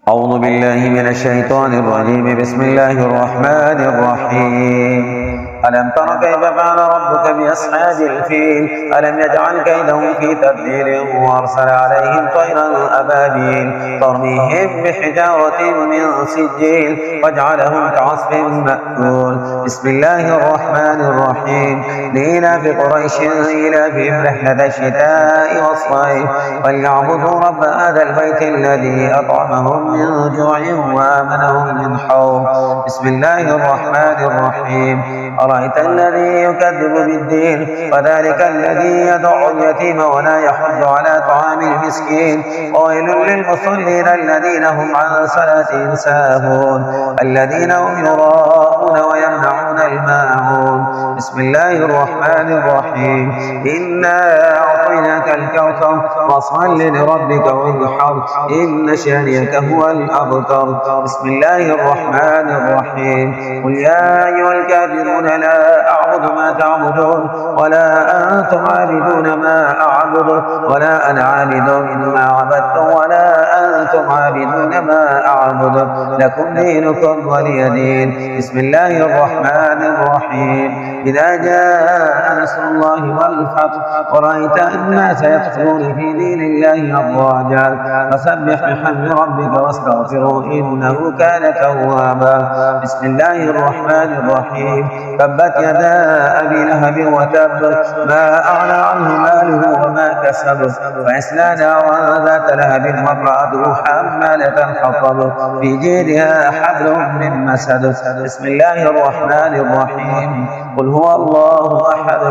أعوذ بالله من الشيطان الرجيم. بسم الله الرحمن الرحيم. ألم تر كيف فعل ربك بأصحاب الفيل؟ ألم يجعل كيدهم في تدبير وأرسل عليهم طيرا أبابيل ترميهم بحجارة من سجيل وجعلهم كعصف مأكول. بسم الله الرحمن الرحيم. لإيلاف قريش إيلافهم رحلة الشتاء والصيف فليعبدوا رب هذا البيت الذي أطعمهم من جوع وآمنهم من خوف. بسم الله الرحمن الرحيم. أرأيت الذي يكذب بالدين فذلك الذي يدع اليتيم ولا يحض على طعام المسكين. ويل للمصلين الذين هم عن صلاتهم ساهون الذين هم يراءون ويمنعون الماعون. بسم الله الرحمن الرحيم. إنا أعطيناك الكوثر فصل لربك وانحر إن شانئك هو الأبتر. بسم الله الرحمن الرحيم. قل يا أيها الكافرون لا أعبد ما تعبدون ولا أنتم عابدون ما أعبد ولا أنا عابد ما عبدتم ولا أنتم عابدون ما أعبد لكم دينكم ولي دين. بسم الله الرحمن الرحيم. إذا جاء نصر الله والفتح ورأيت الناس يدخلون في دين الله أفواجا فسبح بحمد ربك واستغفره إنه كان توابا. بسم الله الرحمن الرحيم. تبت يدا أبي لهب وتب ما أغنى عنه ماله وما كسب فيصلى نارا ذات لهب وامرأته حمالة الحطب في جيدها حبل من مسد. بسم الله الرحمن الرحيم. قل هو الله أحد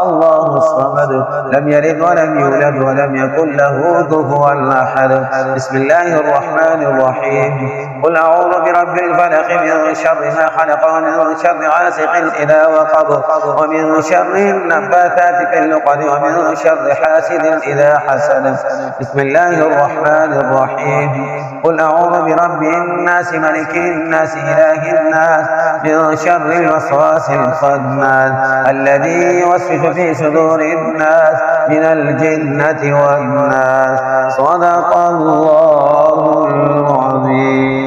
الله الصمد لم يلد ولم يولد ولم يكن له كفوا أحد. بسم الله الرحمن الرحيم. قل أعوذ برب الفلق من شر ما خلق ومن شر غاسق إذا وقب ومن شر النفاثات في العقد ومن شر حاسد إذا حسد. بسم الله الرحمن الرحيم. قل أعوذ برب الناس ملك الناس إله الناس من شر الوسواس الخناس الذي يوسوس في صدور الناس من الجنة والناس. صدق الله العظيم.